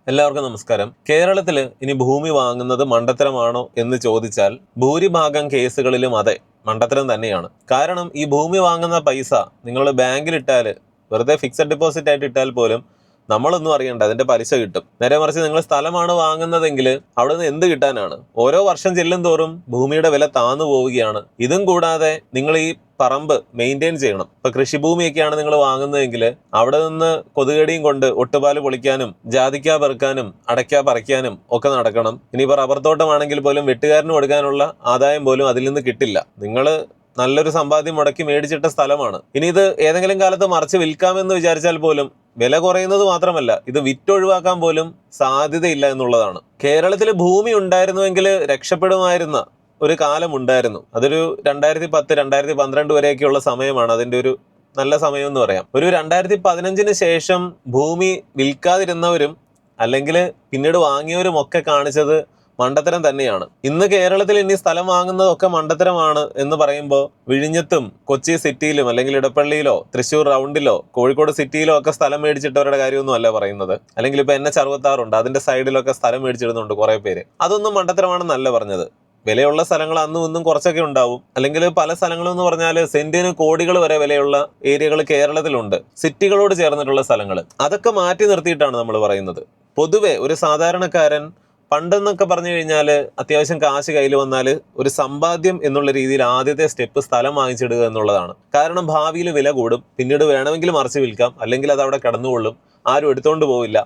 എല്ലാവർക്കും നമസ്കാരം. കേരളത്തിൽ ഇനി ഭൂമി വാങ്ങുന്നത് മണ്ടത്തരമാണോ എന്ന് ചോദിച്ചാൽ ഭൂരിഭാഗം കേസുകളിലും അതെ, മണ്ടത്തരം തന്നെയാണ്. കാരണം ഈ ഭൂമി വാങ്ങുന്ന പൈസ നിങ്ങൾ ബാങ്കിലിട്ടാൽ, വെറുതെ ഫിക്സഡ് ഡെപ്പോസിറ്റ് ആയിട്ട് ഇട്ടാൽ പോലും നമ്മളൊന്നും അറിയണ്ട, അതിന്റെ പലിശ കിട്ടും. നേരെ മറിച്ച് നിങ്ങൾ സ്ഥലമാണ് വാങ്ങുന്നതെങ്കിൽ അവിടെ നിന്ന് എന്ത് കിട്ടാനാണ്? ഓരോ വർഷം ചെല്ലും തോറും ഭൂമിയുടെ വില താന്നു പോവുകയാണ്. ഇതും കൂടാതെ നിങ്ങൾ ഈ പറമ്പ് മെയിൻറ്റെയിൻ ചെയ്യണം. ഇപ്പൊ കൃഷിഭൂമിയൊക്കെയാണ് നിങ്ങൾ വാങ്ങുന്നതെങ്കിൽ അവിടെ നിന്ന് കൊതുകടിയും കൊണ്ട് ഒട്ടുപാല് പൊളിക്കാനും ജാതിക്ക പെറുക്കാനും അടയ്ക്ക പറിക്കാനും ഒക്കെ നടക്കണം. ഇനിയിപ്പോൾ റബ്ബർ തോട്ടമാണെങ്കിൽ പോലും വെട്ടുകാരന് കൊടുക്കാനുള്ള ആദായം പോലും അതിൽ നിന്ന് കിട്ടില്ല. നിങ്ങൾ നല്ലൊരു സമ്പാദ്യം മുടക്കി മേടിച്ചിട്ട സ്ഥലമാണ്. ഇനി ഇത് ഏതെങ്കിലും കാലത്ത് മറിച്ച് വിൽക്കാമെന്ന് വിചാരിച്ചാൽ പോലും വില കുറയുന്നത് മാത്രമല്ല, ഇത് വിറ്റൊഴിവാക്കാൻ പോലും സാധ്യതയില്ല എന്നുള്ളതാണ്. കേരളത്തിൽ ഭൂമി ഉണ്ടായിരുന്നുവെങ്കിൽ രക്ഷപ്പെടുമായിരുന്ന ഒരു കാലം ഉണ്ടായിരുന്നു. അതൊരു 2010 2012 വരെയൊക്കെയുള്ള സമയമാണ് അതിന്റെ ഒരു നല്ല സമയം എന്ന് പറയാം. ഒരു 2015 ശേഷം ഭൂമി വിൽക്കാതിരുന്നവരും അല്ലെങ്കിൽ പിന്നീട് വാങ്ങിയവരും ഒക്കെ കാണിച്ചത് മണ്ടത്തരം തന്നെയാണ്. ഇന്ന് കേരളത്തിൽ ഇനി സ്ഥലം വാങ്ങുന്നതൊക്കെ മണ്ടത്തരമാണ് എന്ന് പറയുമ്പോൾ വിഴിഞ്ഞത്തും കൊച്ചി സിറ്റിയിലും അല്ലെങ്കിൽ ഇടപ്പള്ളിയിലോ തൃശ്ശൂർ റൗണ്ടിലോ കോഴിക്കോട് സിറ്റിയിലോ ഒക്കെ സ്ഥലം മേടിച്ചിട്ടവരുടെ കാര്യമൊന്നും അല്ല പറയുന്നത്. അല്ലെങ്കിൽ ഇപ്പൊ NH 66 ഉണ്ട്, അതിന്റെ സൈഡിലൊക്കെ സ്ഥലം മേടിച്ചിടുന്നുണ്ട് കുറെ പേര്. അതൊന്നും മണ്ടത്തരമാണെന്നല്ല പറഞ്ഞത്. വിലയുള്ള സ്ഥലങ്ങൾ അന്നും ഇന്നും കുറച്ചൊക്കെ ഉണ്ടാവും. അല്ലെങ്കിൽ പല സ്ഥലങ്ങളും എന്ന് പറഞ്ഞാൽ സെന്റിന് കോടികൾ വരെ വിലയുള്ള ഏരിയകൾ കേരളത്തിലുണ്ട്, സിറ്റികളോട് ചേർന്നിട്ടുള്ള സ്ഥലങ്ങൾ. അതൊക്കെ മാറ്റി നിർത്തിയിട്ടാണ് നമ്മൾ പറയുന്നത്. പൊതുവെ ഒരു സാധാരണക്കാരൻ പണ്ടെന്നൊക്കെ പറഞ്ഞു കഴിഞ്ഞാൽ അത്യാവശ്യം കാശ് കയ്യിൽ വന്നാൽ ഒരു സമ്പാദ്യം എന്നുള്ള രീതിയിൽ ആദ്യത്തെ സ്റ്റെപ്പ് സ്ഥലം വാങ്ങിച്ചിടുക എന്നുള്ളതാണ്. കാരണം ഭാവിയിൽ വില കൂടും, പിന്നീട് വേണമെങ്കിൽ മറിച്ച് വിൽക്കാം, അല്ലെങ്കിൽ അത് അവിടെ കിടന്നുകൊള്ളും, ആരും എടുത്തുകൊണ്ട് പോവില്ല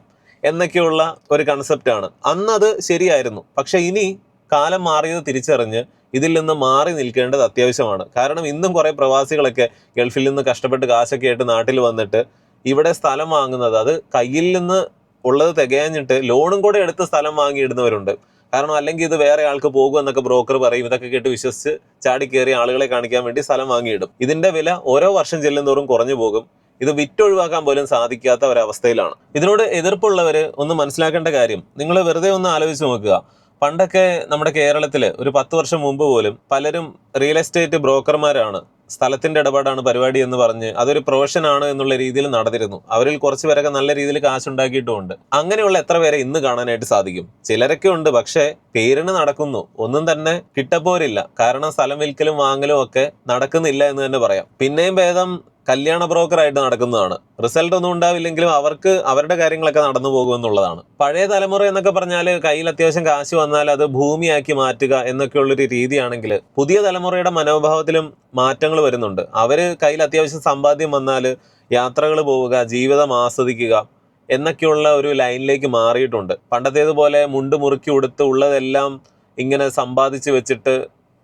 എന്നൊക്കെയുള്ള ഒരു കൺസെപ്റ്റാണ്. അന്ന് അത് ശരിയായിരുന്നു. പക്ഷെ ഇനി കാലം മാറിയത് തിരിച്ചറിഞ്ഞ് ഇതിൽ നിന്ന് മാറി നിൽക്കേണ്ടത് അത്യാവശ്യമാണ്. കാരണം ഇന്നും കുറെ പ്രവാസികളൊക്കെ ഗൾഫിൽ നിന്ന് കഷ്ടപ്പെട്ട് കാശൊക്കെ ആയിട്ട് നാട്ടിൽ വന്നിട്ട് ഇവിടെ സ്ഥലം വാങ്ങുന്നത്, അത് കയ്യിൽ നിന്ന് ഉള്ളത് തികയാഞ്ഞിട്ട് ലോണും കൂടെ എടുത്ത് സ്ഥലം വാങ്ങിയിടുന്നവരുണ്ട്. കാരണം അല്ലെങ്കിൽ ഇത് വേറെ ആൾക്ക് പോകും എന്നൊക്കെ ബ്രോക്കർ പറയും. ഇതൊക്കെ കേട്ട് വിശ്വസിച്ച് ചാടിക്കേറി ആളുകളെ കാണിക്കാൻ വേണ്ടി സ്ഥലം വാങ്ങിയിടും. ഇതിന്റെ വില ഓരോ വർഷം ചെല്ലുന്തോറും കുറഞ്ഞു പോകും. ഇത് വിറ്റൊഴിവാക്കാൻ പോലും സാധിക്കാത്ത ഒരവസ്ഥയിലാണ്. ഇതിനോട് എതിർപ്പുള്ളവര് ഒന്ന് മനസ്സിലാക്കേണ്ട കാര്യം, നിങ്ങൾ വെറുതെ ഒന്ന് ആലോചിച്ച് നോക്കുക. പണ്ടൊക്കെ നമ്മുടെ കേരളത്തിൽ ഒരു 10 വർഷം മുമ്പ് പോലും പലരും റിയൽ എസ്റ്റേറ്റ് ബ്രോക്കർമാരാണ്, സ്ഥലത്തിന്റെ ഇടപാടാണ് പരിപാടി എന്ന് പറഞ്ഞ് അതൊരു പ്രൊഫഷൻ ആണ് എന്നുള്ള രീതിയിൽ നടന്നിരുന്നു. അവരിൽ കുറച്ച് പേരൊക്കെ നല്ല രീതിയിൽ കാശുണ്ടാക്കിയിട്ടുമുണ്ട്. അങ്ങനെയുള്ള എത്ര പേരെ ഇന്ന് കാണാനായിട്ട് സാധിക്കും? ചിലരൊക്കെ ഉണ്ട്, പക്ഷേ പേരിന് നടക്കുന്നു, ഒന്നും തന്നെ കിട്ടപ്പോരില്ല. കാരണം സ്ഥലം വിൽക്കലും വാങ്ങലും ഒക്കെ നടക്കുന്നില്ല എന്ന് തന്നെ പറയാം. പിന്നെയും ഭേദം കല്യാണ ബ്രോക്കറായിട്ട് നടക്കുന്നതാണ്. റിസൾട്ട് ഒന്നും ഉണ്ടാവില്ലെങ്കിലും അവർക്ക് അവരുടെ കാര്യങ്ങളൊക്കെ നടന്നു പോകുമെന്നുള്ളതാണ്. പഴയ തലമുറ എന്നൊക്കെ പറഞ്ഞാൽ കയ്യിൽ അത്യാവശ്യം കാശ് വന്നാൽ അത് ഭൂമിയാക്കി മാറ്റുക എന്നൊക്കെയുള്ളൊരു രീതിയാണെങ്കിൽ പുതിയ തലമുറയുടെ മനോഭാവത്തിലും മാറ്റങ്ങൾ വരുന്നുണ്ട്. അവര് കയ്യിൽ അത്യാവശ്യം സമ്പാദ്യം വന്നാൽ യാത്രകൾ പോവുക, ജീവിതം ആസ്വദിക്കുക എന്നൊക്കെയുള്ള ഒരു ലൈനിലേക്ക് മാറിയിട്ടുണ്ട്. പണ്ടത്തേതുപോലെ മുണ്ട് മുറുക്കി ഉടുത്ത് ഉള്ളതെല്ലാം ഇങ്ങനെ സമ്പാദിച്ച് വെച്ചിട്ട്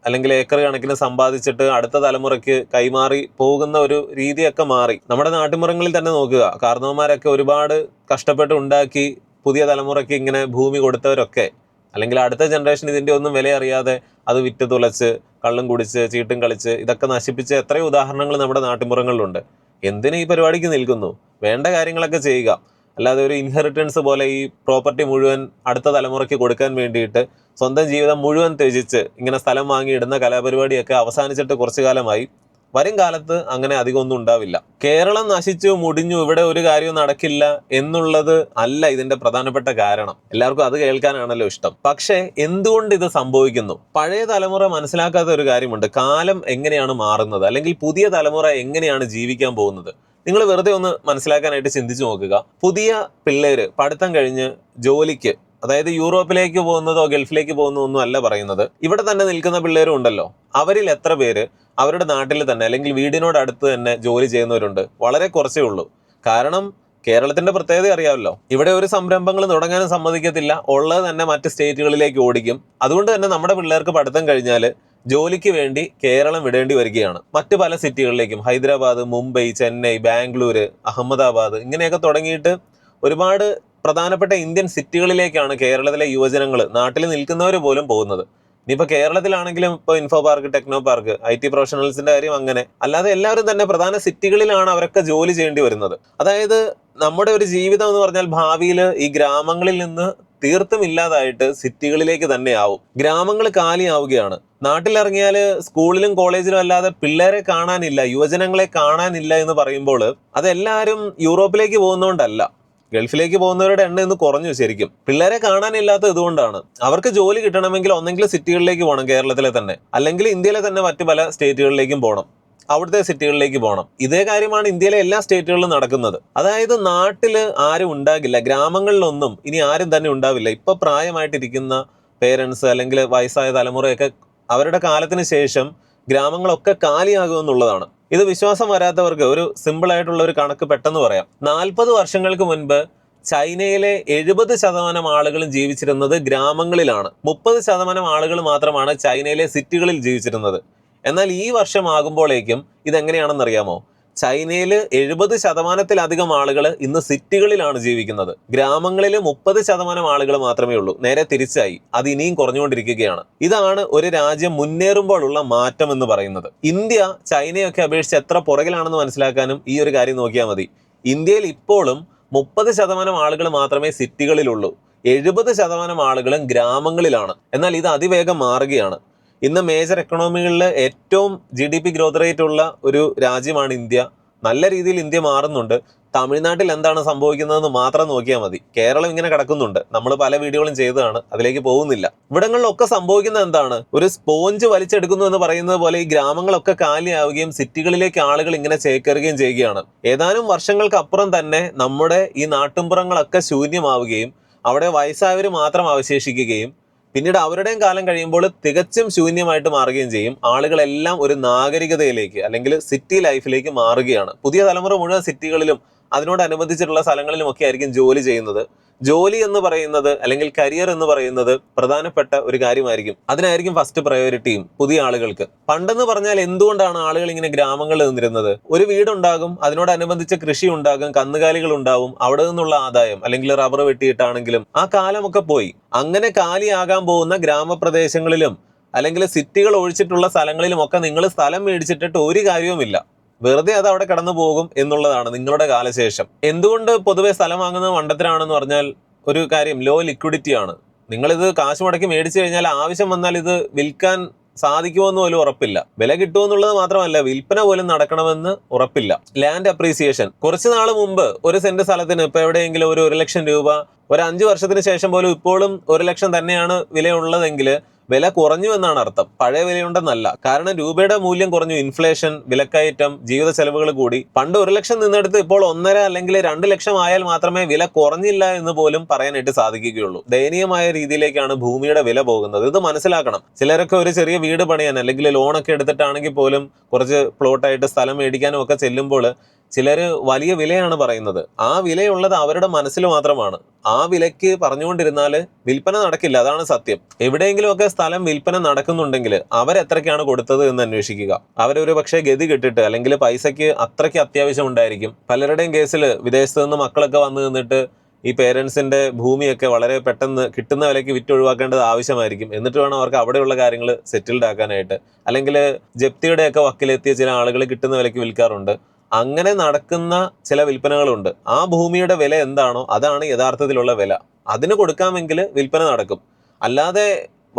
അല്ലെങ്കിൽ ഏക്കർ കണക്കിന് സമ്പാദിച്ചിട്ട് അടുത്ത തലമുറയ്ക്ക് കൈമാറി പോകുന്ന ഒരു രീതിയൊക്കെ മാറി. നമ്മുടെ നാട്ടുമ്പുറങ്ങളിൽ തന്നെ നോക്കുക, കാരണവന്മാരൊക്കെ ഒരുപാട് കഷ്ടപ്പെട്ട് ഉണ്ടാക്കി പുതിയ തലമുറയ്ക്ക് ഇങ്ങനെ ഭൂമി കൊടുത്തവരൊക്കെ, അല്ലെങ്കിൽ അടുത്ത ജനറേഷൻ ഇതിന്റെ ഒന്നും വില അറിയാതെ അത് വിറ്റ് തുലച്ച് കള്ളും കുടിച്ച് ചീട്ടും കളിച്ച് ഇതൊക്കെ നശിപ്പിച്ച എത്രയോ ഉദാഹരണങ്ങൾ നമ്മുടെ നാട്ടുമ്പുറങ്ങളിലുണ്ട്. എന്തിന് ഈ പരിപാടിക്ക് നിൽക്കുന്നു? വേണ്ട കാര്യങ്ങളൊക്കെ ചെയ്യുക. അല്ലാതെ ഒരു ഇൻഹെറിറ്റൻസ് പോലെ ഈ പ്രോപ്പർട്ടി മുഴുവൻ അടുത്ത തലമുറയ്ക്ക് കൊടുക്കാൻ വേണ്ടിയിട്ട് സ്വന്തം ജീവിതം മുഴുവൻ ത്യജിച്ച് ഇങ്ങനെ സ്ഥലം വാങ്ങിയിടുന്ന കലാപരിപാടിയൊക്കെ അവസാനിച്ചിട്ട് കുറച്ചു കാലമായി. വരും കാലത്ത് അങ്ങനെ അധികം ഒന്നും ഉണ്ടാവില്ല. കേരളം നശിച്ചു മുടിഞ്ഞു, ഇവിടെ ഒരു കാര്യവും നടക്കില്ല എന്നുള്ളത് അല്ല ഇതിന്റെ പ്രധാനപ്പെട്ട കാരണം. എല്ലാവർക്കും അത് കേൾക്കാനാണല്ലോ ഇഷ്ടം. പക്ഷേ എന്തുകൊണ്ട് ഇത് സംഭവിക്കുന്നു? പഴയ തലമുറ മനസ്സിലാക്കാത്ത ഒരു കാര്യമുണ്ട്. കാലം എങ്ങനെയാണ് മാറുന്നത്, അല്ലെങ്കിൽ പുതിയ തലമുറ എങ്ങനെയാണ് ജീവിക്കാൻ പോകുന്നത്. നിങ്ങൾ വെറുതെ ഒന്ന് മനസ്സിലാക്കാനായിട്ട് ചിന്തിച്ചു നോക്കുക. പുതിയ പിള്ളേര് പഠിത്തം കഴിഞ്ഞ് ജോലിക്ക്, അതായത് യൂറോപ്പിലേക്ക് പോകുന്നതോ ഗൾഫിലേക്ക് പോകുന്നതോ ഒന്നും അല്ല പറയുന്നത്, ഇവിടെ തന്നെ നിൽക്കുന്ന പിള്ളേരും ഉണ്ടല്ലോ. അവരിൽ എത്ര പേര് അവരുടെ നാട്ടിൽ തന്നെ അല്ലെങ്കിൽ വീടിനോട് അടുത്ത് തന്നെ ജോലി ചെയ്യുന്നവരുണ്ട്? വളരെ കുറച്ചേ ഉള്ളൂ. കാരണം കേരളത്തിന്റെ പ്രത്യേകത അറിയാമല്ലോ, ഇവിടെ ഒരു സംരംഭങ്ങൾ തുടങ്ങാനും സമ്മതിക്കത്തില്ല, ഉള്ളത് തന്നെ മറ്റ് സ്റ്റേറ്റുകളിലേക്ക് ഓടിക്കും. അതുകൊണ്ട് തന്നെ നമ്മുടെ പിള്ളേർക്ക് പഠിത്തം കഴിഞ്ഞാൽ ജോലിക്ക് വേണ്ടി കേരളം വിടേണ്ടി വരികയാണ്. മറ്റു പല സിറ്റികളിലേക്കും, ഹൈദരാബാദ്, മുംബൈ, ചെന്നൈ, ബാംഗ്ലൂര്, അഹമ്മദാബാദ് ഇങ്ങനെയൊക്കെ തുടങ്ങിയിട്ട് ഒരുപാട് പ്രധാനപ്പെട്ട ഇന്ത്യൻ സിറ്റികളിലേക്കാണ് കേരളത്തിലെ യുവജനങ്ങൾ, നാട്ടിൽ നിൽക്കുന്നവർ പോലും പോകുന്നത്. ഇനിയിപ്പോൾ കേരളത്തിലാണെങ്കിലും ഇപ്പോൾ info park, techno park, IT പ്രൊഫഷണൽസിന്റെ കാര്യം അങ്ങനെ. അല്ലാതെ എല്ലാവരും തന്നെ പ്രധാന സിറ്റികളിലാണ് അവരൊക്കെ ജോലി ചെയ്യേണ്ടി വരുന്നത്. അതായത് നമ്മുടെ ഒരു ജീവിതം എന്ന് പറഞ്ഞാൽ ഭാവിയിൽ ഈ ഗ്രാമങ്ങളിൽ നിന്ന് തീർത്തും ഇല്ലാതായിട്ട് സിറ്റികളിലേക്ക് തന്നെ ആവും. ഗ്രാമങ്ങൾ കാലിയാവുകയാണ്. നാട്ടിലിറങ്ങിയാൽ സ്കൂളിലും കോളേജിലും അല്ലാതെ പിള്ളേരെ കാണാനില്ല, യുവജനങ്ങളെ കാണാനില്ല എന്ന് പറയുമ്പോൾ അതെല്ലാവരും യൂറോപ്പിലേക്ക് പോകുന്നതുകൊണ്ടല്ല. ഗൾഫിലേക്ക് പോകുന്നവരുടെ എണ്ണം ഇന്ന് കുറഞ്ഞു. ശരിക്കും പിള്ളേരെ കാണാനില്ലാത്ത ഇതുകൊണ്ടാണ്. അവർക്ക് ജോലി കിട്ടണമെങ്കിൽ ഒന്നെങ്കിൽ സിറ്റികളിലേക്ക് പോകണം, കേരളത്തിലെ തന്നെ, അല്ലെങ്കിൽ ഇന്ത്യയിലെ തന്നെ മറ്റു പല സ്റ്റേറ്റുകളിലേക്കും പോകണം, അവിടുത്തെ സിറ്റികളിലേക്ക് പോകണം. ഇതേ കാര്യമാണ് ഇന്ത്യയിലെ എല്ലാ സ്റ്റേറ്റുകളിലും നടക്കുന്നത്. അതായത് നാട്ടിൽ ആരും ഉണ്ടാകില്ല, ഗ്രാമങ്ങളിലൊന്നും ഇനി ആരും തന്നെ ഉണ്ടാവില്ല. ഇപ്പൊ പ്രായമായിട്ടിരിക്കുന്ന പേരൻസ് അല്ലെങ്കിൽ വയസ്സായ തലമുറയൊക്കെ അവരുടെ കാലത്തിന് ശേഷം ഗ്രാമങ്ങളൊക്കെ കാലിയാകുമെന്നുള്ളതാണ്. ഇത് വിശ്വാസം വരാത്തവർക്ക് ഒരു സിമ്പിൾ ആയിട്ടുള്ള ഒരു കണക്ക് പെട്ടെന്ന് പറയാം. 40 വർഷങ്ങൾക്ക് മുൻപ് ചൈനയിലെ 70% ആളുകളും ജീവിച്ചിരുന്നത് ഗ്രാമങ്ങളിലാണ്. 30% ആളുകൾ മാത്രമാണ് ചൈനയിലെ സിറ്റികളിൽ ജീവിച്ചിരുന്നത്. എന്നാൽ ഈ വർഷമാകുമ്പോഴേക്കും ഇതെങ്ങനെയാണെന്നറിയാമോ? ചൈനയിൽ 70%-ലധികം ആളുകൾ ഇന്ന് സിറ്റികളിലാണ് ജീവിക്കുന്നത്. ഗ്രാമങ്ങളിൽ 30% ആളുകൾ മാത്രമേ ഉള്ളൂ. നേരെ തിരിച്ചായി. അത് ഇനിയും കുറഞ്ഞുകൊണ്ടിരിക്കുകയാണ്. ഇതാണ് ഒരു രാജ്യം മുന്നേറുമ്പോഴുള്ള മാറ്റം എന്ന് പറയുന്നത്. ഇന്ത്യ ചൈനയൊക്കെ അപേക്ഷിച്ച് എത്ര പുറകിലാണെന്ന് മനസ്സിലാക്കാനും ഈ ഒരു കാര്യം നോക്കിയാൽ മതി. ഇന്ത്യയിൽ ഇപ്പോഴും 30% ആളുകൾ മാത്രമേ സിറ്റികളിലുള്ളൂ, 70% ആളുകളും ഗ്രാമങ്ങളിലാണ്. എന്നാൽ ഇത് അതിവേഗം മാറുകയാണ്. ഇന്ന് മേജർ എക്കണോമികളിൽ ഏറ്റവും GDP ഗ്രോത്ത് റേറ്റ് ഉള്ള ഒരു രാജ്യമാണ് ഇന്ത്യ. നല്ല രീതിയിൽ ഇന്ത്യ മാറുന്നുണ്ട്. തമിഴ്നാട്ടിൽ എന്താണ് സംഭവിക്കുന്നതെന്ന് മാത്രം നോക്കിയാൽ മതി. കേരളം ഇങ്ങനെ കിടക്കുന്നുണ്ട്. നമ്മൾ പല വീഡിയോകളും ചെയ്തതാണ്, അതിലേക്ക് പോകുന്നില്ല. ഇവിടങ്ങളിലൊക്കെ സംഭവിക്കുന്നത് എന്താണ്? ഒരു സ്പോഞ്ച് വലിച്ചെടുക്കുന്നു എന്ന് പറയുന്നത് പോലെ ഈ ഗ്രാമങ്ങളൊക്കെ കാലിയാവുകയും സിറ്റികളിലേക്ക് ആളുകൾ ഇങ്ങനെ ചേക്കേറുകയും ചെയ്യുകയാണ്. ഏതാനും വർഷങ്ങൾക്കപ്പുറം തന്നെ നമ്മുടെ ഈ നാട്ടുംപുറങ്ങളൊക്കെ ശൂന്യമാവുകയും അവിടെ വയസ്സായവർ മാത്രം അവശേഷിക്കുകയും പിന്നീട് അവരുടെയും കാലം കഴിയുമ്പോൾ തികച്ചും ശൂന്യമായിട്ട് മാറുകയും ചെയ്യും. ആളുകളെല്ലാം ഒരു നാഗരികതയിലേക്ക് അല്ലെങ്കിൽ സിറ്റി ലൈഫിലേക്ക് മാറുകയാണ്. പുതിയ തലമുറ മുഴുവൻ സിറ്റികളിലും അതിനോടനുബന്ധിച്ചിട്ടുള്ള സ്ഥലങ്ങളിലും ഒക്കെ ആയിരിക്കും ജോലി ചെയ്യുന്നത്. ജോലി എന്ന് പറയുന്നത് അല്ലെങ്കിൽ കരിയർ എന്ന് പറയുന്നത് പ്രധാനപ്പെട്ട ഒരു കാര്യമായിരിക്കും. അതിനായിരിക്കും ഫസ്റ്റ് പ്രയോറിറ്റിയും പുതിയ ആളുകൾക്ക്. പണ്ടെന്ന് പറഞ്ഞാൽ എന്തുകൊണ്ടാണ് ആളുകൾ ഇങ്ങനെ ഗ്രാമങ്ങളിൽ നിന്നിരുന്നത്? ഒരു വീടുണ്ടാകും, അതിനോടനുബന്ധിച്ച് കൃഷി ഉണ്ടാകും, കന്നുകാലികൾ ഉണ്ടാവും, അവിടെ നിന്നുള്ള ആദായം, അല്ലെങ്കിൽ റബ്ബർ വെട്ടിയിട്ടാണെങ്കിലും ആ കാലമൊക്കെ പോയി. അങ്ങനെ കാലിയാകാൻ പോകുന്ന ഗ്രാമപ്രദേശങ്ങളിലും അല്ലെങ്കിൽ സിറ്റികൾ ഒഴിച്ചിട്ടുള്ള സ്ഥലങ്ങളിലും ഒക്കെ നിങ്ങൾ സ്ഥലം മേടിച്ചിട്ടിട്ട് ഒരു കാര്യവുമില്ല. വെറുതെ അത് അവിടെ കടന്നു പോകും എന്നുള്ളതാണ് നിങ്ങളുടെ കാലശേഷം. എന്തുകൊണ്ട് പൊതുവെ സ്ഥലം വാങ്ങുന്നത് മണ്ടത്തരാണെന്ന് പറഞ്ഞാൽ ഒരു കാര്യം, ലോ ലിക്വിഡിറ്റി ആണ്. നിങ്ങളിത് കാശ് മുടക്കി മേടിച്ചു കഴിഞ്ഞാൽ ആവശ്യം വന്നാൽ ഇത് വിൽക്കാൻ സാധിക്കുമെന്ന് പോലും ഉറപ്പില്ല. വില കിട്ടുമെന്നുള്ളത് മാത്രമല്ല, വിൽപ്പന പോലും നടക്കണമെന്ന് ഉറപ്പില്ല. Land appreciation. കുറച്ചു നാൾ മുമ്പ് ഒരു സെന്റ് സ്ഥലത്തിന് ഇപ്പൊ എവിടെയെങ്കിലും ഒരു 1 ലക്ഷം രൂപ, ഒരു 5 വർഷത്തിന് ശേഷം പോലും ഇപ്പോഴും 1 ലക്ഷം തന്നെയാണ് വിലയുള്ളതെങ്കിൽ വില കുറഞ്ഞു എന്നാണ് അർത്ഥം, പഴയ വിലയുണ്ടെന്നല്ല. കാരണം രൂപയുടെ മൂല്യം കുറഞ്ഞു, ഇൻഫ്ലേഷൻ, വിലക്കയറ്റം, ജീവിത ചെലവുകൾ കൂടി. പണ്ട് 1 ലക്ഷം നിന്നെടുത്ത് ഇപ്പോൾ 1.5 അല്ലെങ്കിൽ 2 ലക്ഷം ആയാൽ മാത്രമേ വില കുറഞ്ഞില്ല എന്ന് പോലും പറയാനായിട്ട് സാധിക്കുകയുള്ളൂ. ദയനീയമായ രീതിയിലേക്കാണ് ഭൂമിയുടെ വില പോകുന്നത്. ഇത് മനസ്സിലാക്കണം. ചിലരൊക്കെ ഒരു ചെറിയ വീട് പണിയാൻ അല്ലെങ്കിൽ ലോണൊക്കെ എടുത്തിട്ടാണെങ്കിൽ പോലും കുറച്ച് പ്ലോട്ടായിട്ട് സ്ഥലം മേടിക്കാനും ഒക്കെ ചെല്ലുമ്പോൾ ചിലര് വലിയ വിലയാണ് പറയുന്നത്. ആ വിലയുള്ളത് അവരുടെ മനസ്സിൽ മാത്രമാണ്. ആ വിലയ്ക്ക് പറഞ്ഞുകൊണ്ടിരുന്നാൽ വിൽപ്പന നടക്കില്ല, അതാണ് സത്യം. എവിടെയെങ്കിലുമൊക്കെ സ്ഥലം വിൽപ്പന നടക്കുന്നുണ്ടെങ്കിൽ അവരെത്രയ്ക്കാണ് കൊടുത്തത് എന്ന് അന്വേഷിക്കുക. അവരൊരു പക്ഷേ ഗതി കിട്ടിട്ട് അല്ലെങ്കിൽ പൈസയ്ക്ക് അത്രയ്ക്ക് അത്യാവശ്യം ഉണ്ടായിരിക്കും. പലരുടെയും കേസിൽ വിദേശത്ത് നിന്ന് മക്കളൊക്കെ വന്നു നിന്നിട്ട് ഈ പേരൻസിന്റെ ഭൂമിയൊക്കെ വളരെ പെട്ടെന്ന് കിട്ടുന്ന വിലയ്ക്ക് വിറ്റൊഴിവാക്കേണ്ടത് ആവശ്യമായിരിക്കും. എന്നിട്ട് വേണം അവർക്ക് അവിടെയുള്ള കാര്യങ്ങൾ സെറ്റിൽഡ് ആക്കാനായിട്ട്. അല്ലെങ്കിൽ ജപ്തിയുടെയൊക്കെ വക്കിലെത്തിയ ചില ആളുകൾ കിട്ടുന്ന വിലയ്ക്ക് വിൽക്കാറുണ്ട്. അങ്ങനെ നടക്കുന്ന ചില വിൽപ്പനകളുണ്ട്. ആ ഭൂമിയുടെ വില എന്താണോ അതാണ് യഥാർത്ഥത്തിലുള്ള വില. അതിന് കൊടുക്കാമെങ്കിൽ വിൽപ്പന നടക്കും. അല്ലാതെ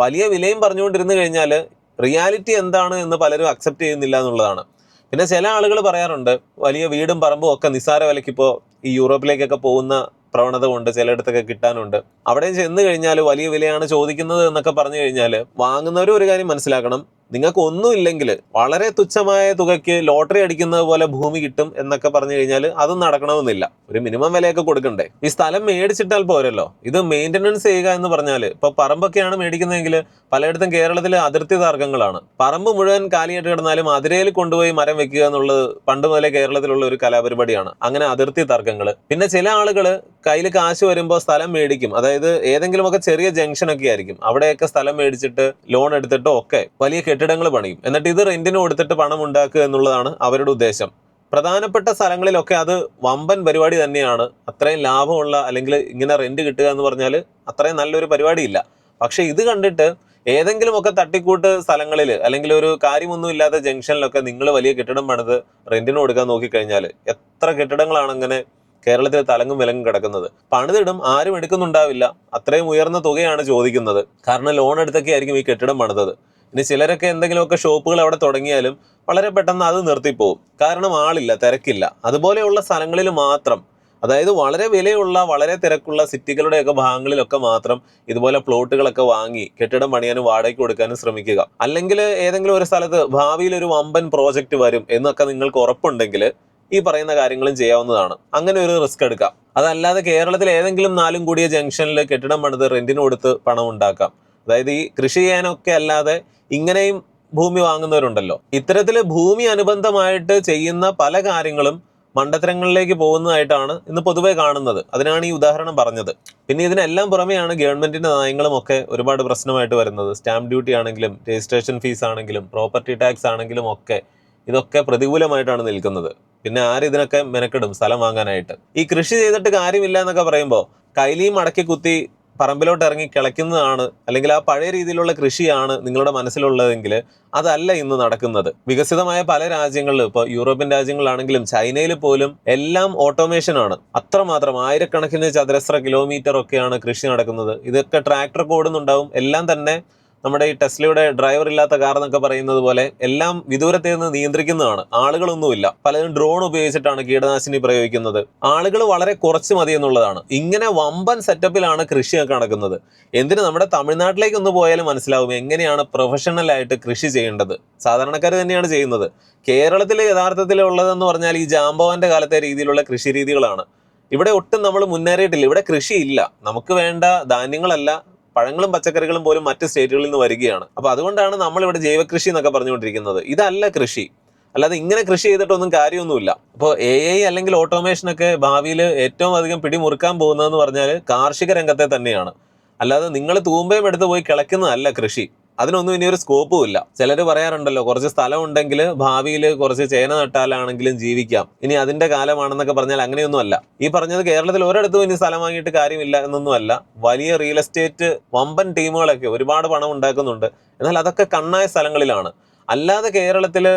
വലിയ വിലയും പറഞ്ഞുകൊണ്ടിരുന്നു കഴിഞ്ഞാൽ റിയാലിറ്റി എന്താണ് എന്ന് പലരും അക്സെപ്റ്റ് ചെയ്യുന്നില്ല എന്നുള്ളതാണ്. പിന്നെ ചില ആളുകൾ പറയാറുണ്ട് വലിയ വീടും പറമ്പും ഒക്കെ നിസ്സാര വിലയ്ക്ക് ഇപ്പോൾ ഈ യൂറോപ്പിലേക്കൊക്കെ പോകുന്ന പ്രവണത കൊണ്ട് ചിലയിടത്തൊക്കെ കിട്ടാനുണ്ട്. അവിടെ ചെന്ന് കഴിഞ്ഞാൽ വലിയ വിലയാണ് ചോദിക്കുന്നത് എന്നൊക്കെ പറഞ്ഞു കഴിഞ്ഞാൽ വാങ്ങുന്നവരും ഒരു കാര്യം മനസ്സിലാക്കണം, നിങ്ങൾക്ക് ഒന്നുമില്ലെങ്കിൽ വളരെ തുച്ഛമായ തുകയ്ക്ക് ലോട്ടറി അടിക്കുന്നത് പോലെ ഭൂമി കിട്ടും എന്നൊക്കെ പറഞ്ഞു കഴിഞ്ഞാൽ അതും നടക്കണമെന്നില്ല. ഒരു മിനിമം വിലയൊക്കെ കൊടുക്കണ്ടേ? ഈ സ്ഥലം മേടിച്ചിട്ടാൽ പോരല്ലോ, ഇത് മെയിൻ്റനൻസ് ചെയ്യുക എന്ന് പറഞ്ഞാൽ ഇപ്പൊ പറമ്പൊക്കെയാണ് മേടിക്കുന്നതെങ്കിൽ പലയിടത്തും കേരളത്തിൽ അതിർത്തി തർക്കങ്ങളാണ്. പറമ്പ് മുഴുവൻ കാലിയായിട്ട് കിടന്നാലും അതിരയിൽ കൊണ്ടുപോയി മരം വെക്കുക എന്നുള്ളത് പണ്ട് മുതലേ കേരളത്തിലുള്ള ഒരു കലാപരിപാടിയാണ്. അങ്ങനെ അതിർത്തി തർക്കങ്ങൾ. പിന്നെ ചില ആളുകൾ കയ്യിൽ കാശ് വരുമ്പോൾ സ്ഥലം മേടിക്കും. അതായത് ഏതെങ്കിലുമൊക്കെ ചെറിയ ജംഗ്ഷൻ ഒക്കെ ആയിരിക്കും, അവിടെയൊക്കെ സ്ഥലം മേടിച്ചിട്ട് ലോൺ എടുത്തിട്ടോ ഒക്കെ വലിയ കെട്ടിടങ്ങൾ പണിയും. എന്നിട്ട് ഇത് റെന്റിന് കൊടുത്തിട്ട് പണം ഉണ്ടാക്കുക എന്നുള്ളതാണ് അവരുടെ ഉദ്ദേശം. പ്രധാനപ്പെട്ട സ്ഥലങ്ങളിലൊക്കെ അത് വമ്പൻ പരിപാടി തന്നെയാണ്. അത്രയും ലാഭമുള്ള അല്ലെങ്കിൽ ഇങ്ങനെ റെന്റ് കിട്ടുക എന്ന് പറഞ്ഞാൽ അത്രയും നല്ലൊരു പരിപാടിയില്ല. പക്ഷെ ഇത് കണ്ടിട്ട് ഏതെങ്കിലുമൊക്കെ തട്ടിക്കൂട്ട് സ്ഥലങ്ങളിൽ അല്ലെങ്കിൽ ഒരു കാര്യമൊന്നും ഇല്ലാത്ത ജംഗ്ഷനിലൊക്കെ നിങ്ങൾ വലിയ കെട്ടിടം പണിത് റെന്റിന് കൊടുക്കാൻ നോക്കിക്കഴിഞ്ഞാൽ എത്ര കെട്ടിടങ്ങളാണ് അങ്ങനെ കേരളത്തിൽ തലങ്ങും വിലങ്ങും കിടക്കുന്നത്. പണിതിടും, ആരും എടുക്കുന്നുണ്ടാവില്ല. അത്രയും ഉയർന്ന തുകയാണ് ചോദിക്കുന്നത്. കാരണം ലോൺ എടുത്തൊക്കെ ആയിരിക്കും ഈ കെട്ടിടം പണിതത്. ഇനി ചിലരൊക്കെ എന്തെങ്കിലുമൊക്കെ ഷോപ്പുകൾ അവിടെ തുടങ്ങിയാലും വളരെ പെട്ടെന്ന് അത് നിർത്തിപ്പോവും. കാരണം ആളില്ല, തിരക്കില്ല. അതുപോലെയുള്ള സ്ഥലങ്ങളിൽ മാത്രം അതായത് വളരെ വിലയുള്ള വളരെ തിരക്കുള്ള സിറ്റികളുടെയൊക്കെ ഭാഗങ്ങളിലൊക്കെ മാത്രം ഇതുപോലെ പ്ലോട്ടുകളൊക്കെ വാങ്ങി കെട്ടിടം പണിയാനും വാടകയ്ക്ക് കൊടുക്കാനും ശ്രമിക്കുക. അല്ലെങ്കിൽ ഏതെങ്കിലും ഒരു സ്ഥലത്ത് ഭാവിയിൽ ഒരു വമ്പൻ പ്രോജക്റ്റ് വരും എന്നൊക്കെ നിങ്ങൾക്ക് ഉറപ്പുണ്ടെങ്കിൽ ഈ പറയുന്ന കാര്യങ്ങളും ചെയ്യാവുന്നതാണ്. അങ്ങനെ ഒരു റിസ്ക് എടുക്കാം. അതല്ലാതെ കേരളത്തിൽ ഏതെങ്കിലും നാലും കൂടിയ ജംഗ്ഷനിൽ കെട്ടിടം പണിത് റെന്റിന് കൊടുത്ത് പണം ഉണ്ടാക്കാം. അതായത് ഈ കൃഷി ചെയ്യാനൊക്കെ അല്ലാതെ ഇങ്ങനെയും ഭൂമി വാങ്ങുന്നവരുണ്ടല്ലോ. ഇത്തരത്തില് ഭൂമി അനുബന്ധമായിട്ട് ചെയ്യുന്ന പല കാര്യങ്ങളും മണ്ടത്തരങ്ങളിലേക്ക് പോകുന്നതായിട്ടാണ് ഇന്ന് പൊതുവെ കാണുന്നത്. അതിനാണ് ഈ ഉദാഹരണം പറഞ്ഞത്. പിന്നെ ഇതിനെല്ലാം പുറമെയാണ് ഗവൺമെന്റിന്റെ നയങ്ങളും ഒക്കെ ഒരുപാട് പ്രശ്നമായിട്ട് വരുന്നത്. സ്റ്റാമ്പ് ഡ്യൂട്ടി ആണെങ്കിലും രജിസ്ട്രേഷൻ ഫീസ് ആണെങ്കിലും പ്രോപ്പർട്ടി ടാക്സ് ആണെങ്കിലും ഒക്കെ ഇതൊക്കെ പ്രതികൂലമായിട്ടാണ് നിൽക്കുന്നത്. പിന്നെ ഇതിനൊക്കെ മെനക്കെടും സ്ഥലം വാങ്ങാനായിട്ട്? ഈ കൃഷി ചെയ്തിട്ട് കാര്യമില്ല എന്നൊക്കെ പറയുമ്പോൾ കൈലിയും മടക്കി കുത്തി പറമ്പിലോട്ട് ഇറങ്ങി കിളയ്ക്കുന്നതാണ്, അല്ലെങ്കിൽ ആ പഴയ രീതിയിലുള്ള കൃഷിയാണ് നിങ്ങളുടെ മനസ്സിലുള്ളതെങ്കിൽ അതല്ല ഇന്ന് നടക്കുന്നത്. വികസിതമായ പല രാജ്യങ്ങളിലും, ഇപ്പോൾ യൂറോപ്യൻ രാജ്യങ്ങളിലാണെങ്കിലും ചൈനയിൽ പോലും എല്ലാം ഓട്ടോമേഷൻ ആണ്. അത്രമാത്രം ആയിരക്കണക്കിന് ചതുരശ്ര കിലോമീറ്റർ ഒക്കെയാണ് കൃഷി നടക്കുന്നത്. ഇതൊക്കെ ട്രാക്ടർ ഓടുന്നുണ്ടാവും. എല്ലാം തന്നെ നമ്മുടെ ഈ ടെസ്ലയുടെ ഡ്രൈവർ ഇല്ലാത്ത കാർ എന്നൊക്കെ പറയുന്നത് പോലെ എല്ലാം വിദൂരത്തിൽ നിന്ന് നിയന്ത്രിക്കുന്നതാണ്. ആളുകളൊന്നുമില്ല. പലരും ഡ്രോൺ ഉപയോഗിച്ചിട്ടാണ് കീടനാശിനി പ്രയോഗിക്കുന്നത്. ആളുകൾ വളരെ കുറച്ച് മതി എന്നുള്ളതാണ്. ഇങ്ങനെ വമ്പൻ സെറ്റപ്പിലാണ് കൃഷിയൊക്കെ നടക്കുന്നത്. എന്തിന് നമ്മുടെ തമിഴ്നാട്ടിലേക്ക് ഒന്ന് പോയാലും മനസ്സിലാവും എങ്ങനെയാണ് പ്രൊഫഷണൽ ആയിട്ട് കൃഷി ചെയ്യേണ്ടത്. സാധാരണക്കാർ തന്നെയാണ് ചെയ്യുന്നത്. കേരളത്തിൽ യഥാർത്ഥത്തിലുള്ളതെന്ന് പറഞ്ഞാൽ ഈ ജാമ്പവാന്റെ കാലത്തെ രീതിയിലുള്ള കൃഷി രീതികളാണ്. ഇവിടെ ഒട്ടും നമ്മൾ മുന്നേറിയിട്ടില്ല. ഇവിടെ കൃഷിയില്ല. നമുക്ക് വേണ്ട ധാന്യങ്ങളല്ല, പഴങ്ങളും പച്ചക്കറികളും പോലും മറ്റ് സ്റ്റേറ്റുകളിൽ നിന്ന് വരികയാണ്. അപ്പൊ അതുകൊണ്ടാണ് നമ്മളിവിടെ ജൈവകൃഷി എന്നൊക്കെ പറഞ്ഞുകൊണ്ടിരിക്കുന്നത്. ഇതല്ല കൃഷി. അല്ലാതെ ഇങ്ങനെ കൃഷി ചെയ്തിട്ടൊന്നും കാര്യമൊന്നുമില്ല. അപ്പോൾ AI അല്ലെങ്കിൽ ഓട്ടോമേഷൻ ഒക്കെ ഭാവിയിൽ ഏറ്റവും അധികം പിടിമുറുക്കാൻ പോകുന്നതെന്ന് പറഞ്ഞാൽ കാർഷിക രംഗത്തെ തന്നെയാണ്. അല്ലാതെ നിങ്ങൾ തൂമ്പയും എടുത്ത് പോയി കിളയ്ക്കുന്നതല്ല കൃഷി. അതിനൊന്നും ഇനി ഒരു സ്കോപ്പും ഇല്ല. ചിലർ പറയാറുണ്ടല്ലോ, കുറച്ച് സ്ഥലം ഉണ്ടെങ്കിൽ ഭാവിയിൽ കുറച്ച് ചേന നട്ടാലാണെങ്കിലും ജീവിക്കാം, ഇനി അതിന്റെ കാലമാണെന്നൊക്കെ പറഞ്ഞാൽ അങ്ങനെയൊന്നും അല്ല. ഈ പറഞ്ഞത് കേരളത്തിൽ ഒരിടത്തും ഇനി സ്ഥലം വാങ്ങിയിട്ട് കാര്യമില്ല എന്നൊന്നും അല്ല. വലിയ റിയൽ എസ്റ്റേറ്റ് വമ്പൻ ടീമുകളൊക്കെ ഒരുപാട് പണം ഉണ്ടാക്കുന്നുണ്ട്. എന്നാൽ അതൊക്കെ കണ്ണായ സ്ഥലങ്ങളിലാണ്. അല്ലാതെ കേരളത്തില്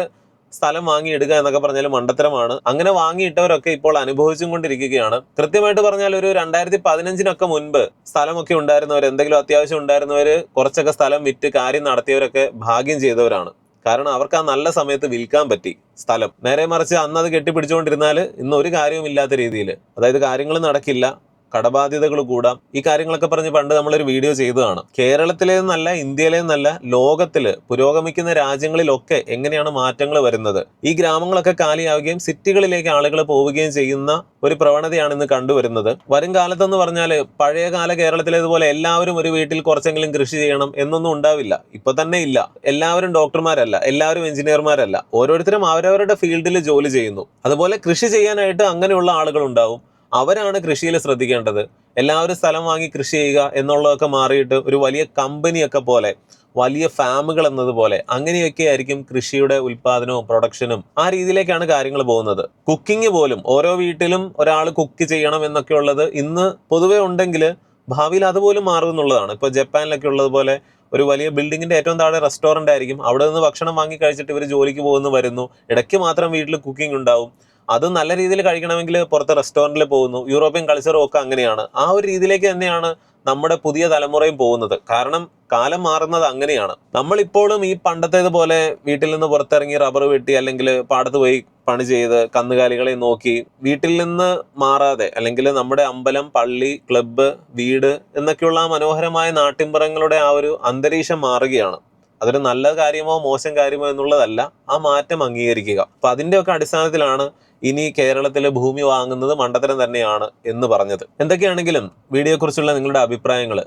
സ്ഥലം വാങ്ങിയിടുക എന്നൊക്കെ പറഞ്ഞാൽ മണ്ടത്തരമാണ്. അങ്ങനെ വാങ്ങിയിട്ടവരൊക്കെ ഇപ്പോൾ അനുഭവിച്ചും കൊണ്ടിരിക്കുകയാണ്. കൃത്യമായിട്ട് പറഞ്ഞാൽ ഒരു 2015 മുൻപ് സ്ഥലമൊക്കെ ഉണ്ടായിരുന്നവർ, എന്തെങ്കിലും അത്യാവശ്യം ഉണ്ടായിരുന്നവർ കുറച്ചൊക്കെ സ്ഥലം വിറ്റ് കാര്യം നടത്തിയവരൊക്കെ ഭാഗ്യം ചെയ്തവരാണ്. കാരണം അവർക്ക് ആ നല്ല സമയത്ത് വിൽക്കാൻ പറ്റി സ്ഥലം. നേരെ മറിച്ച് അന്നത് കെട്ടിപ്പിടിച്ചുകൊണ്ടിരുന്നാൽ ഇന്ന് ഒരു കാര്യവും ഇല്ലാത്ത രീതിയിൽ, അതായത് കാര്യങ്ങൾ നടക്കില്ല, കടബാധ്യതകൾ കൂടാം, ഈ കാര്യങ്ങളൊക്കെ പറഞ്ഞ് പണ്ട് നമ്മളൊരു വീഡിയോ ചെയ്തതാണ്. കേരളത്തിലേന്നല്ല, ഇന്ത്യയിലേന്നല്ല, ലോകത്തില് പുരോഗമിക്കുന്ന രാജ്യങ്ങളിലൊക്കെ എങ്ങനെയാണ് മാറ്റങ്ങൾ വരുന്നത്. ഈ ഗ്രാമങ്ങളൊക്കെ കാലിയാവുകയും സിറ്റികളിലേക്ക് ആളുകൾ പോവുകയും ചെയ്യുന്ന ഒരു പ്രവണതയാണ് ഇന്ന് കണ്ടുവരുന്നത്. വരും കാലത്തെന്ന് പറഞ്ഞാൽ പഴയകാല കേരളത്തിലേതുപോലെ എല്ലാവരും ഒരു വീട്ടിൽ കുറച്ചെങ്കിലും കൃഷി ചെയ്യണം എന്നൊന്നും ഉണ്ടാവില്ല. ഇപ്പൊ തന്നെ ഇല്ല. എല്ലാവരും ഡോക്ടർമാരല്ല, എല്ലാവരും എഞ്ചിനീയർമാരല്ല. ഓരോരുത്തരും അവരവരുടെ ഫീൽഡിൽ ജോലി ചെയ്യുന്നു. അതുപോലെ കൃഷി ചെയ്യാനായിട്ട് അങ്ങനെയുള്ള ആളുകൾ ഉണ്ടാവും. അവരാണ് കൃഷിയിൽ ശ്രദ്ധിക്കേണ്ടത്. എല്ലാവരും സ്ഥലം വാങ്ങി കൃഷി ചെയ്യുക എന്നുള്ളതൊക്കെ മാറിയിട്ട് ഒരു വലിയ കമ്പനിയൊക്കെ പോലെ, വലിയ ഫാമുകൾ എന്നതുപോലെ അങ്ങനെയൊക്കെ ആയിരിക്കും കൃഷിയുടെ ഉൽപാദനവും പ്രൊഡക്ഷനും. ആ രീതിയിലേക്കാണ് കാര്യങ്ങൾ പോകുന്നത്. കുക്കിംഗ് പോലും ഓരോ വീട്ടിലും ഒരാൾ കുക്ക് ചെയ്യണം എന്നൊക്കെ ഉള്ളത് ഇന്ന് പൊതുവെ ഉണ്ടെങ്കിൽ ഭാവിയിൽ അതുപോലും മാറും എന്നുള്ളതാണ്. ഇപ്പൊ ജപ്പാനിലൊക്കെ ഉള്ളതുപോലെ ഒരു വലിയ ബിൽഡിങ്ങിന്റെ ഏറ്റവും താഴെ റെസ്റ്റോറന്റ് ആയിരിക്കും. അവിടെ നിന്ന് ഭക്ഷണം വാങ്ങി കഴിച്ചിട്ട് ഇവർ ജോലിക്ക് പോകുന്നു, വരുന്നു. ഇടയ്ക്ക് മാത്രം വീട്ടിൽ കുക്കിംഗ് ഉണ്ടാവും. അത് നല്ല രീതിയിൽ കഴിക്കണമെങ്കിൽ പുറത്ത് റെസ്റ്റോറന്റിൽ പോകുന്നു. യൂറോപ്യൻ കൾച്ചറും ഒക്കെ അങ്ങനെയാണ്. ആ ഒരു രീതിയിലേക്ക് തന്നെയാണ് നമ്മുടെ പുതിയ തലമുറയും പോകുന്നത്. കാരണം കാലം മാറുന്നത് അങ്ങനെയാണ്. നമ്മളിപ്പോഴും ഈ പണ്ടത്തേതുപോലെ വീട്ടിൽ നിന്ന് പുറത്തിറങ്ങി റബ്ബർ വെട്ടി അല്ലെങ്കിൽ പാടത്ത് പോയി പണി ചെയ്ത് കന്നുകാലികളെ നോക്കി വീട്ടിൽ നിന്ന് മാറാതെ, അല്ലെങ്കിൽ നമ്മുടെ അമ്പലം, പള്ളി, ക്ലബ്ബ്, വീട് എന്നൊക്കെയുള്ള ആ മനോഹരമായ നാട്ടിൻപുറങ്ങളുടെ ആ ഒരു അന്തരീക്ഷം മാറുകയാണ്. അതൊരു നല്ല കാര്യമോ മോശം കാര്യമോ എന്നുള്ളതല്ല, ആ മാറ്റം അംഗീകരിക്കുക. അപ്പൊ അതിന്റെയൊക്കെ അടിസ്ഥാനത്തിലാണ് ഇനി കേരളത്തിൽ ഭൂമി വാങ്ങുന്നത് മണ്ടത്തരം തന്നെയാണ് എന്ന് പറഞ്ഞത്. എന്തൊക്കെയാണെങ്കിലും വീഡിയോയെക്കുറിച്ചുള്ള നിങ്ങളുടെ അഭിപ്രായങ്ങൾ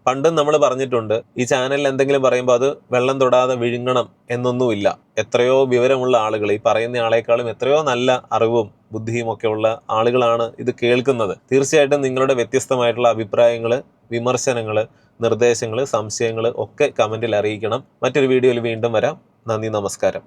പണ്ടും നമ്മൾ പറഞ്ഞിട്ടുണ്ട്. ഈ ചാനലിൽ എന്തെങ്കിലും പറയുമ്പോൾ അത് വെള്ളം തൊടാതെ വിഴുങ്ങണം എന്നൊന്നുമില്ല. എത്രയോ വിവരമുള്ള ആളുകൾ, ഈ പറയുന്ന ആളെക്കാളും എത്രയോ നല്ല അറിവും ബുദ്ധിയും ഒക്കെ ഉള്ള ആളുകളാണ് ഇത് കേൾക്കുന്നത്. തീർച്ചയായിട്ടും നിങ്ങളുടെ വ്യത്യസ്തമായിട്ടുള്ള അഭിപ്രായങ്ങൾ, വിമർശനങ്ങൾ, നിർദ്ദേശങ്ങൾ, സംശയങ്ങൾ ഒക്കെ കമന്റിൽ അറിയിക്കണം. മറ്റൊരു വീഡിയോയിൽ വീണ്ടും വരാം. നന്ദി, നമസ്കാരം.